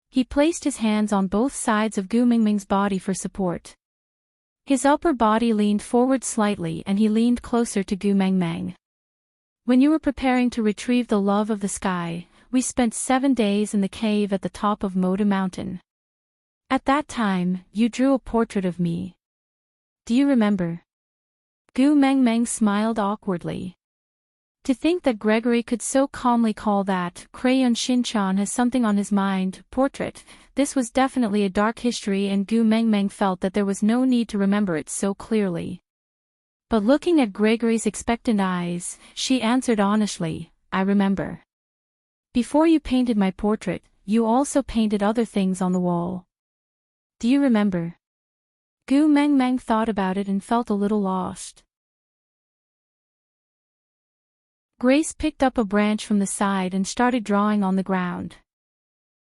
He placed his hands on both sides of Gu Mingming's body for support. His upper body leaned forward slightly and he leaned closer to Gu Mengmeng. "When you were preparing to retrieve the love of the sky, we spent 7 days in the cave at the top of Moda Mountain. At that time, you drew a portrait of me. Do you remember?" Gu Mengmeng smiled awkwardly. To think that Gregory could so calmly call that Crayon Shinchan has something on his mind, portrait, this was definitely a dark history and Gu Mengmeng felt that there was no need to remember it so clearly. But looking at Gregory's expectant eyes, she answered honestly, "I remember. Before you painted my portrait, you also painted other things on the wall. Do you remember?" Gu Mengmeng thought about it and felt a little lost. Grace picked up a branch from the side and started drawing on the ground.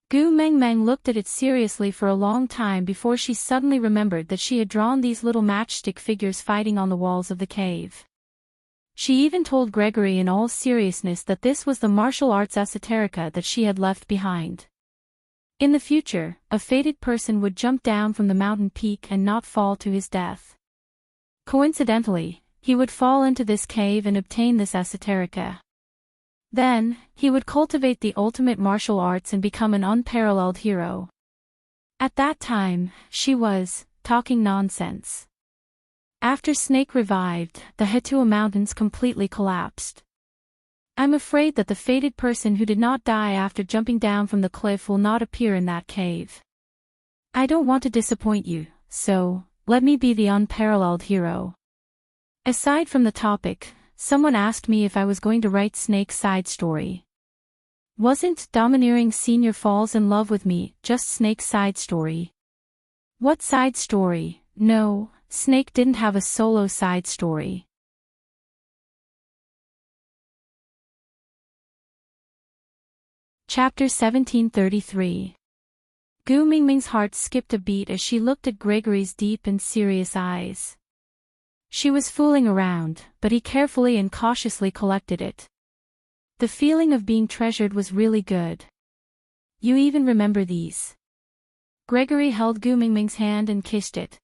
Gu Mengmeng looked at it seriously for a long time before she suddenly remembered that she had drawn these little matchstick figures fighting on the walls of the cave. She even told Gregory in all seriousness that this was the martial arts esoterica that she had left behind. In the future, a fated person would jump down from the mountain peak and not fall to his death. Coincidentally, he would fall into this cave and obtain this esoterica. Then, he would cultivate the ultimate martial arts and become an unparalleled hero. At that time, she was talking nonsense. After Snake revived, the Hetua Mountains completely collapsed. I'm afraid that the fated person who did not die after jumping down from the cliff will not appear in that cave. I don't want to disappoint you, so, let me be the unparalleled hero. Aside from the topic, someone asked me if I was going to write Snake's side story. Wasn't Domineering Senior Falls in Love with Me just Snake's side story? What side story? No, Snake didn't have a solo side story. Chapter 1733. Gu Mingming's heart skipped a beat as she looked at Gregory's deep and serious eyes. She was fooling around, but he carefully and cautiously collected it. The feeling of being treasured was really good. You even remember these. Gregory held Gu Mingming's hand and kissed it.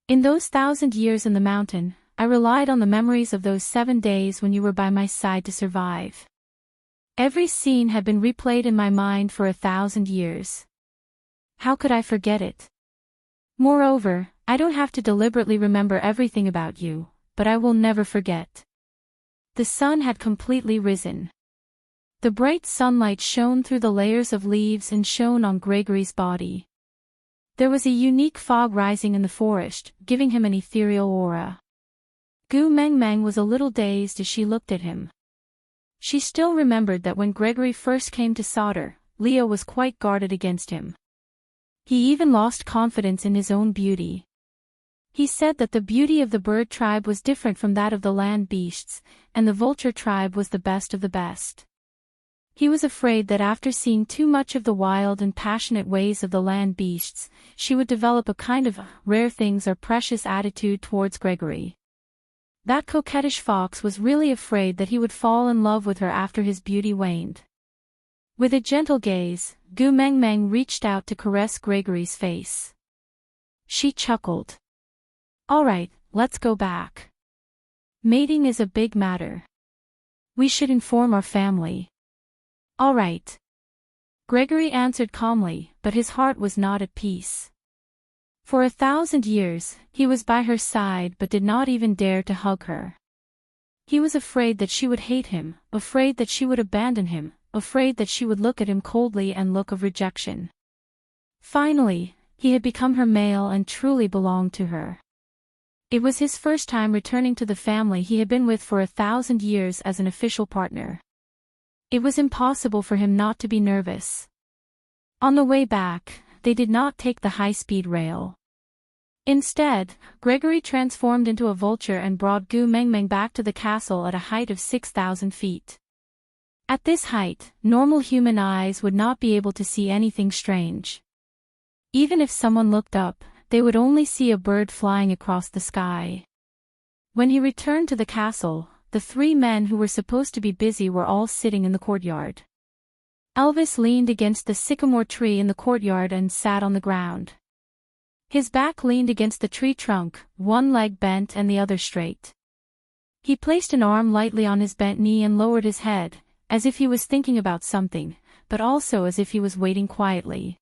In those 1,000 years in the mountain, I relied on the memories of those 7 days when you were by my side to survive. Every scene had been replayed in my mind for 1,000 years. How could I forget it? Moreover, I don't have to deliberately remember everything about you, but I will never forget. The sun had completely risen. The bright sunlight shone through the layers of leaves and shone on Gregory's body. There was a unique fog rising in the forest, giving him an ethereal aura. Gu Mengmeng was a little dazed as she looked at him. She still remembered that when Gregory first came to Sauter, Leo was quite guarded against him. He even lost confidence in his own beauty. He said that the beauty of the bird tribe was different from that of the land beasts, and the vulture tribe was the best of the best. He was afraid that after seeing too much of the wild and passionate ways of the land beasts, she would develop a kind of rare things are precious attitude towards Gregory. That coquettish fox was really afraid that he would fall in love with her after his beauty waned. With a gentle gaze, Gu Mengmeng reached out to caress Gregory's face. She chuckled. All right, let's go back. Mating is a big matter. We should inform our family. All right. Gregory answered calmly, but his heart was not at peace. For 1,000 years, he was by her side but did not even dare to hug her. He was afraid that she would hate him, afraid that she would abandon him, afraid that she would look at him coldly and look of rejection. Finally, he had become her male and truly belonged to her. It was his first time returning to the family he had been with for 1,000 years as an official partner. It was impossible for him not to be nervous. On the way back, they did not take the high-speed rail. Instead, Gregory transformed into a vulture and brought Gu Mengmeng back to the castle at a height of 6,000 feet. At this height, normal human eyes would not be able to see anything strange. Even if someone looked up, they would only see a bird flying across the sky. When he returned to the castle, the 3 men who were supposed to be busy were all sitting in the courtyard. Elvis leaned against the sycamore tree in the courtyard and sat on the ground. His back leaned against the tree trunk, one leg bent and the other straight. He placed an arm lightly on his bent knee and lowered his head, as if he was thinking about something, but also as if he was waiting quietly.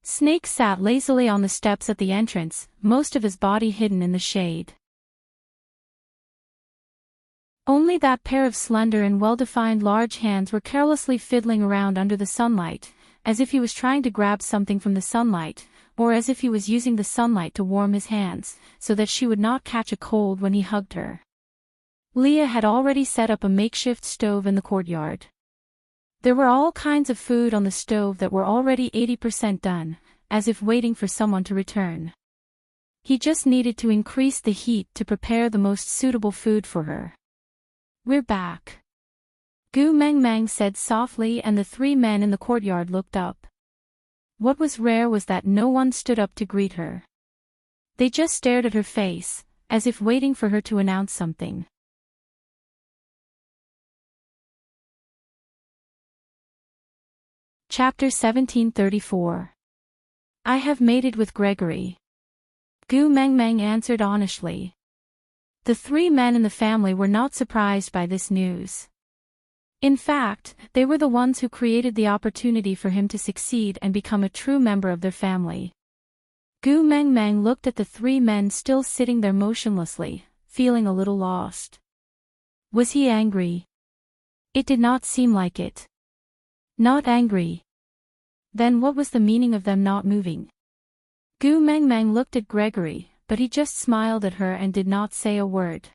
Snake sat lazily on the steps at the entrance, most of his body hidden in the shade. Only that pair of slender and well-defined large hands were carelessly fiddling around under the sunlight, as if he was trying to grab something from the sunlight, or as if he was using the sunlight to warm his hands, so that she would not catch a cold when he hugged her. Leah had already set up a makeshift stove in the courtyard. There were all kinds of food on the stove that were already 80% done, as if waiting for someone to return. He just needed to increase the heat to prepare the most suitable food for her. "We're back," Gu Mengmeng said softly, and the 3 men in the courtyard looked up. What was rare was that no one stood up to greet her. They just stared at her face, as if waiting for her to announce something. Chapter 1734. I have mated with Gregory. Gu Mengmeng answered honestly. The 3 men in the family were not surprised by this news. In fact, they were the ones who created the opportunity for him to succeed and become a true member of their family. Gu Mengmeng looked at the 3 men still sitting there motionlessly, feeling a little lost. Was he angry? It did not seem like it. Not angry. Then what was the meaning of them not moving? Gu Mengmeng looked at Gregory, but he just smiled at her and did not say a word.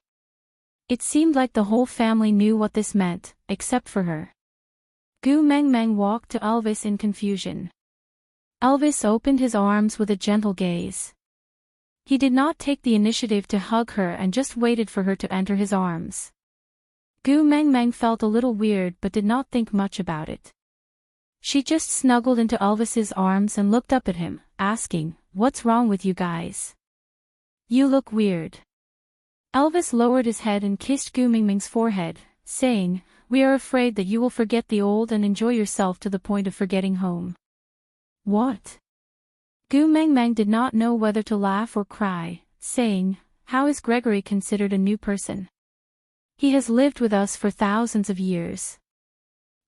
It seemed like the whole family knew what this meant, except for her. Gu Mengmeng walked to Elvis in confusion. Elvis opened his arms with a gentle gaze. He did not take the initiative to hug her and just waited for her to enter his arms. Gu Mengmeng felt a little weird but did not think much about it. She just snuggled into Elvis's arms and looked up at him, asking, "What's wrong with you guys? You look weird." Elvis lowered his head and kissed Gu Mengmeng's forehead, saying, "We are afraid that you will forget the old and enjoy yourself to the point of forgetting home." What? Gu Mengmeng did not know whether to laugh or cry, saying, "How is Gregory considered a new person? He has lived with us for thousands of years.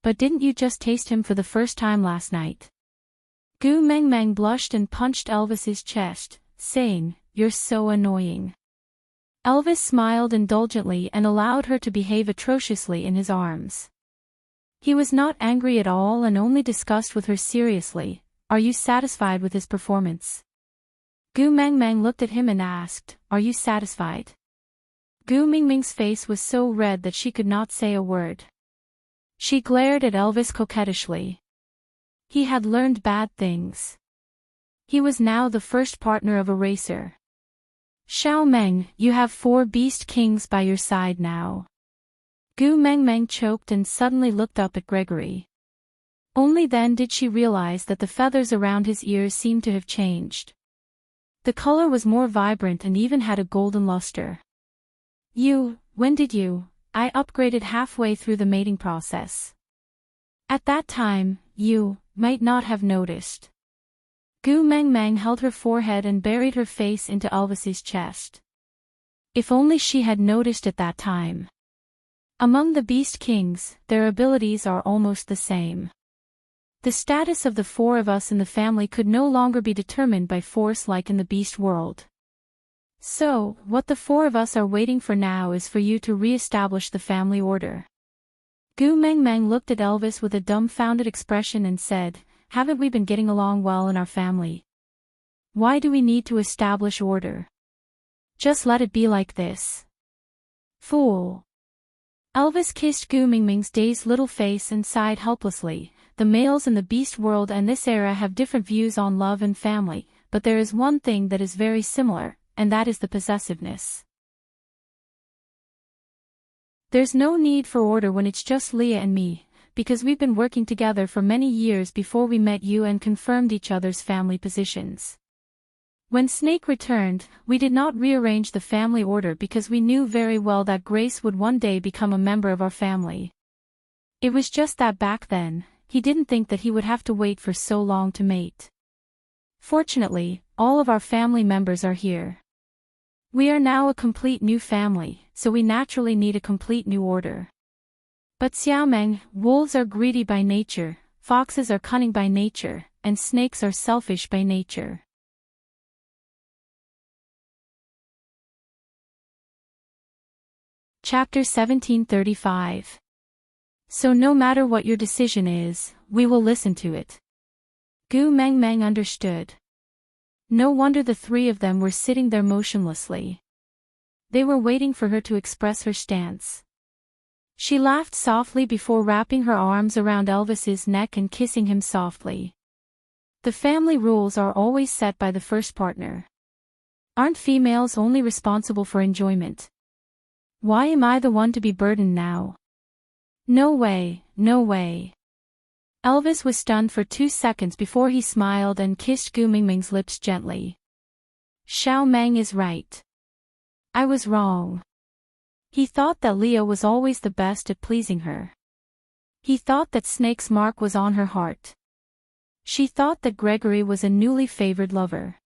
But didn't you just taste him for the first time last night?" Gu Mengmeng blushed and punched Elvis's chest, saying, "You're so annoying." Elvis smiled indulgently and allowed her to behave atrociously in his arms. He was not angry at all and only discussed with her seriously, "Are you satisfied with his performance?" Gu Mengmeng looked at him and asked, "Are you satisfied?" Gu Mengmeng's face was so red that she could not say a word. She glared at Elvis coquettishly. He had learned bad things. He was now the first partner of a racer. "Xiao Meng, you have 4 beast kings by your side now." Gu Mengmeng choked and suddenly looked up at Gregory. Only then did she realize that the feathers around his ears seemed to have changed. The color was more vibrant and even had a golden luster. When did you? I upgraded halfway through the mating process. At that time, you might not have noticed. Gu Mengmeng held her forehead and buried her face into Elvis's chest. If only she had noticed at that time. Among the Beast Kings, their abilities are almost the same. The status of the four of us in the family could no longer be determined by force like in the beast world. So, what the four of us are waiting for now is for you to re-establish the family order. Gu Meng Meng looked at Elvis with a dumbfounded expression and said, "Haven't we been getting along well in our family? Why do we need to establish order? Just let it be like this." Fool. Elvis kissed Gu Mingming's dazed little face and sighed helplessly. The males in the beast world and this era have different views on love and family, but there is one thing that is very similar, and that is the possessiveness. There's no need for order when it's just Leah and me, because we've been working together for many years before we met you and confirmed each other's family positions. When Snake returned, we did not rearrange the family order because we knew very well that Grace would one day become a member of our family. It was just that back then, he didn't think that he would have to wait for so long to mate. Fortunately, all of our family members are here. We are now a complete new family, so we naturally need a complete new order. But Xiaomeng, wolves are greedy by nature, foxes are cunning by nature, and snakes are selfish by nature. Chapter 1735. So no matter what your decision is, we will listen to it. Gu Meng Meng understood. No wonder the three of them were sitting there motionlessly. They were waiting for her to express her stance. She laughed softly before wrapping her arms around Elvis's neck and kissing him softly. The family rules are always set by the first partner. Aren't females only responsible for enjoyment? Why am I the one to be burdened now? No way, no way. Elvis was stunned for 2 seconds before he smiled and kissed Gu Mingming's lips gently. Xiao Meng is right. I was wrong. He thought that Leah was always the best at pleasing her. He thought that Snake's mark was on her heart. She thought that Gregory was a newly favored lover.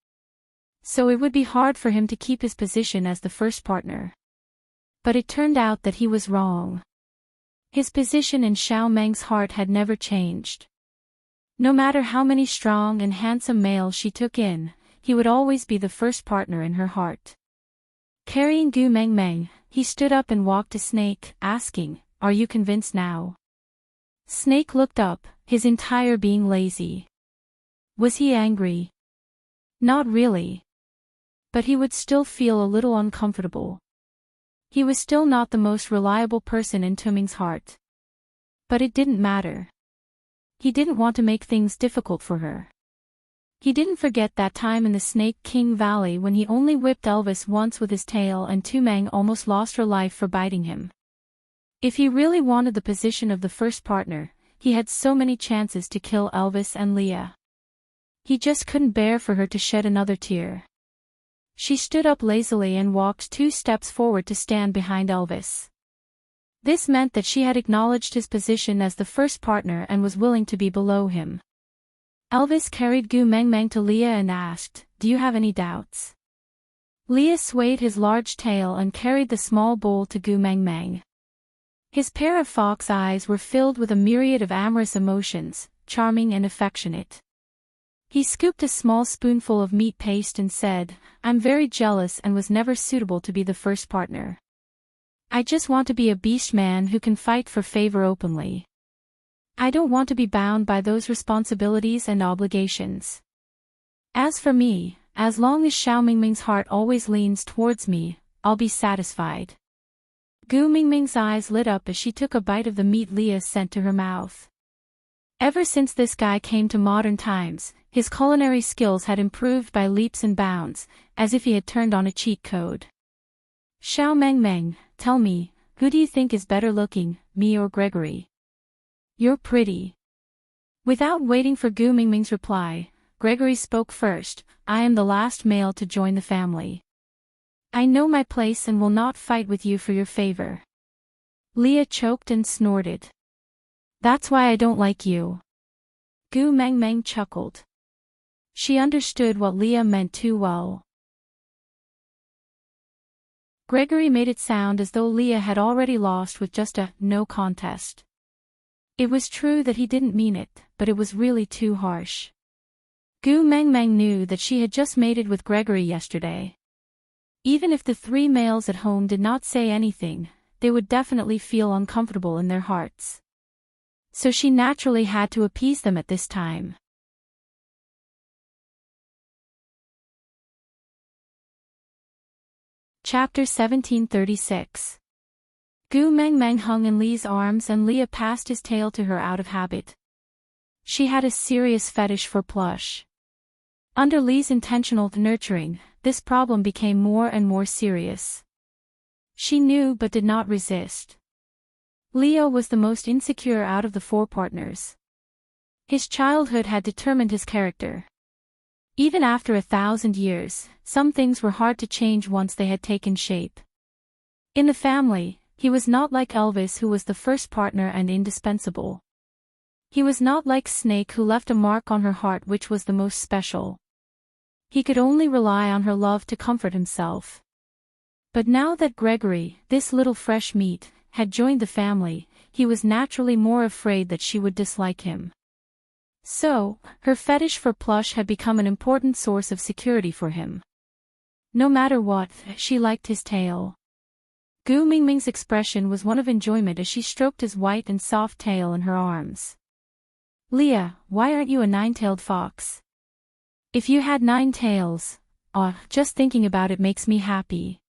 So it would be hard for him to keep his position as the first partner. But it turned out that he was wrong. His position in Xiao Meng's heart had never changed. No matter how many strong and handsome males she took in, he would always be the first partner in her heart. Carrying Gu Meng Meng, he stood up and walked to Snake, asking, "Are you convinced now?" Snake looked up, his entire being lazy. Was he angry? Not really. But he would still feel a little uncomfortable. He was still not the most reliable person in Tuming's heart. But it didn't matter. He didn't want to make things difficult for her. He didn't forget that time in the Snake King Valley when he only whipped Elvis once with his tail and Tumeng almost lost her life for biting him. If he really wanted the position of the first partner, he had so many chances to kill Elvis and Leah. He just couldn't bear for her to shed another tear. She stood up lazily and walked 2 steps forward to stand behind Elvis. This meant that she had acknowledged his position as the first partner and was willing to be below him. Elvis carried Gu Meng Meng to Leah and asked, "Do you have any doubts?" Leah swayed his large tail and carried the small bowl to Gu Meng Meng. His pair of fox eyes were filled with a myriad of amorous emotions, charming and affectionate. He scooped a small spoonful of meat paste and said, "I'm very jealous and was never suitable to be the first partner. I just want to be a beast man who can fight for favor openly. I don't want to be bound by those responsibilities and obligations. As for me, as long as Xiao Mingming's heart always leans towards me, I'll be satisfied." Gu Mingming's eyes lit up as she took a bite of the meat Leah sent to her mouth. Ever since this guy came to modern times, his culinary skills had improved by leaps and bounds, as if he had turned on a cheat code. "Xiao Meng Meng, tell me, who do you think is better looking, me or Gregory?" "You're pretty." Without waiting for Gu Mingming's reply, Gregory spoke first. "I am the last male to join the family. I know my place and will not fight with you for your favor." Leah choked and snorted. "That's why I don't like you." Gu Meng Meng chuckled. She understood what Leah meant too well. Gregory made it sound as though Leah had already lost with just a no contest. It was true that he didn't mean it, but it was really too harsh. Gu Mengmeng knew that she had just mated with Gregory yesterday. Even if the three males at home did not say anything, they would definitely feel uncomfortable in their hearts. So she naturally had to appease them at this time. Chapter 1736. Gu Mengmeng hung in Li's arms and Leah passed his tail to her out of habit. She had a serious fetish for plush. Under Li's intentional nurturing, this problem became more and more serious. She knew but did not resist. Leo was the most insecure out of the four partners. His childhood had determined his character. Even after 1,000 years, some things were hard to change once they had taken shape. In the family, he was not like Elvis, who was the first partner and indispensable. He was not like Snake, who left a mark on her heart which was the most special. He could only rely on her love to comfort himself. But now that Gregory, this little fresh meat, had joined the family, he was naturally more afraid that she would dislike him. So, her fetish for plush had become an important source of security for him. No matter what, she liked his tail. Gu Mingming's expression was one of enjoyment as she stroked his white and soft tail in her arms. Leah, why aren't you a nine-tailed fox? If you had 9 tails, just thinking about it makes me happy.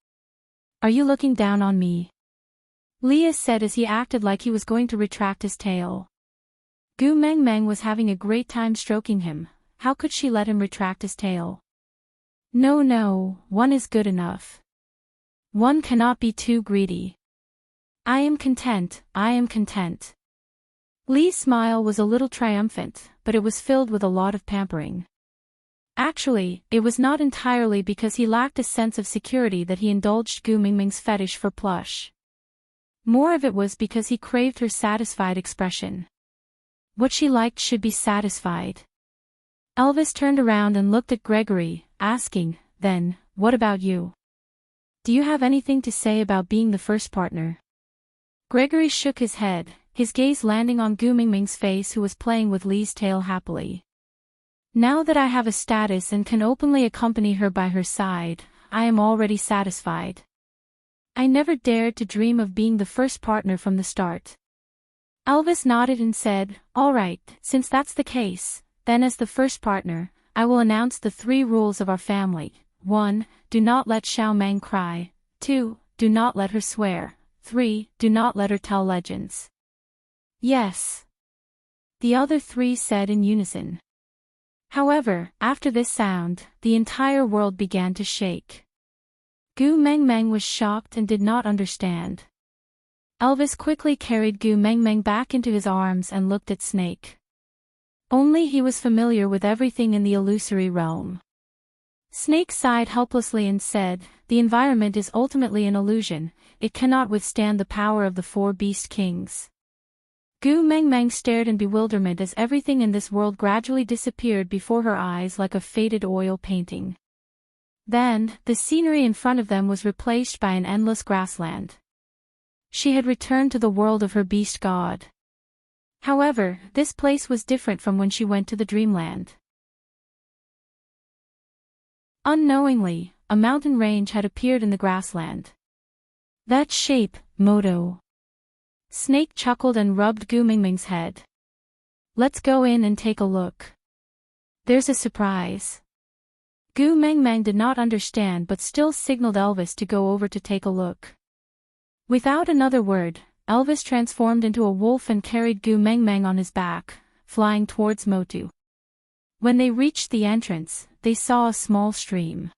Are you looking down on me? Leah said as he acted like he was going to retract his tail. Gu Mengmeng was having a great time stroking him. How could she let him retract his tail? No, one is good enough. One cannot be too greedy. I am content. Li's smile was a little triumphant, but it was filled with a lot of pampering. Actually, it was not entirely because he lacked a sense of security that he indulged Gu Mingming's fetish for plush. More of it was because he craved her satisfied expression. What she liked should be satisfied. Elvis turned around and looked at Gregory, asking, then, what about you? Do you have anything to say about being the first partner? Gregory shook his head, his gaze landing on Gu Mingming's face, who was playing with Li's tail happily. Now that I have a status and can openly accompany her by her side, I am already satisfied. I never dared to dream of being the first partner from the start. Elvis nodded and said, all right, since that's the case, then as the first partner, I will announce the 3 rules of our family. 1. Do not let Xiao Meng cry. 2. Do not let her swear. 3. Do not let her tell legends. Yes. The other 3 said in unison. However, after this sound, the entire world began to shake. Gu Mengmeng was shocked and did not understand. Elvis quickly carried Gu Mengmeng back into his arms and looked at Snake. Only he was familiar with everything in the illusory realm. Snake sighed helplessly and said, the environment is ultimately an illusion, it cannot withstand the power of the 4 beast kings. Gu Mengmeng stared in bewilderment as everything in this world gradually disappeared before her eyes like a faded oil painting. Then, the scenery in front of them was replaced by an endless grassland. She had returned to the world of her beast god. However, this place was different from when she went to the dreamland. Unknowingly, a mountain range had appeared in the grassland. That shape, Moto. Snake chuckled and rubbed Gu Mingming's head. Let's go in and take a look. There's a surprise. Gu Mengmeng did not understand but still signaled Elvis to go over to take a look. Without another word, Elvis transformed into a wolf and carried Gu Mengmeng on his back, flying towards Motu. When they reached the entrance, they saw a small stream.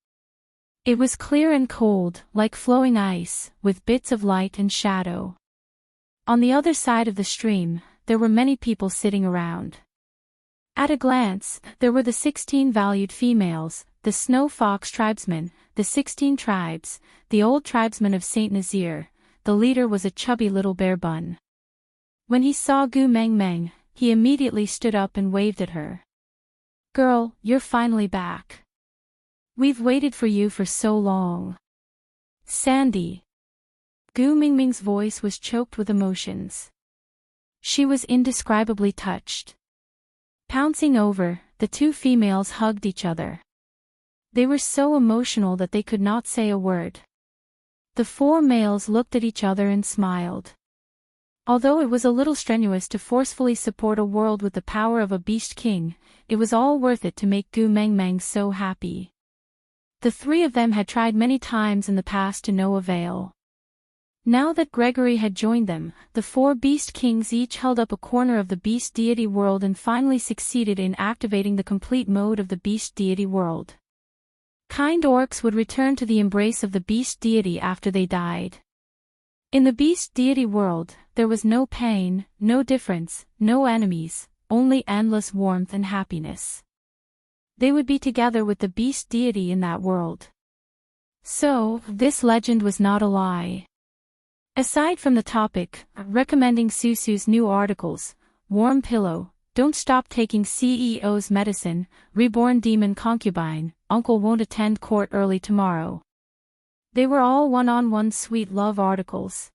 It was clear and cold, like flowing ice, with bits of light and shadow. On the other side of the stream, there were many people sitting around. At a glance, there were the 16 valued females, the Snow Fox tribesmen, the 16 tribes, the old tribesmen of Saint Nazir. The leader was a chubby little bear bun. When he saw Gu Mengmeng, he immediately stood up and waved at her. Girl, you're finally back. We've waited for you for so long. Sandy. Gu Mingming's voice was choked with emotions. She was indescribably touched. Pouncing over, the two females hugged each other. They were so emotional that they could not say a word. The four males looked at each other and smiled. Although it was a little strenuous to forcefully support a world with the power of a beast king, it was all worth it to make Gu Mengmeng so happy. The three of them had tried many times in the past to no avail. Now that Gregory had joined them, the four beast kings each held up a corner of the beast deity world and finally succeeded in activating the complete mode of the beast deity world. Kind orcs would return to the embrace of the beast deity after they died. In the beast deity world, there was no pain, no difference, no enemies, only endless warmth and happiness. They would be together with the beast deity in that world. So, this legend was not a lie. Aside from the topic, recommending Susu's new articles, Warm Pillow, Don't Stop Taking CEO's Medicine, Reborn Demon Concubine, Uncle Won't Attend Court Early Tomorrow. They were all one-on-one sweet love articles.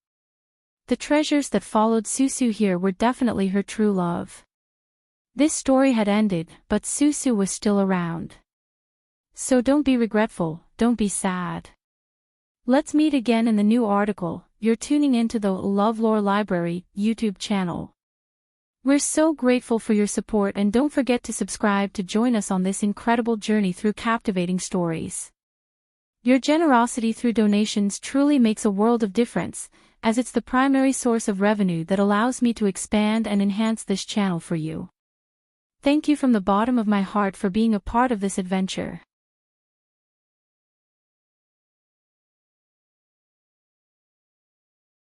The treasures that followed Susu here were definitely her true love. This story had ended, but Susu was still around. So don't be regretful, don't be sad. Let's meet again in the new article. You're tuning into the LoveLore Library YouTube channel. We're so grateful for your support, and don't forget to subscribe to join us on this incredible journey through captivating stories. Your generosity through donations truly makes a world of difference, as it's the primary source of revenue that allows me to expand and enhance this channel for you. Thank you from the bottom of my heart for being a part of this adventure.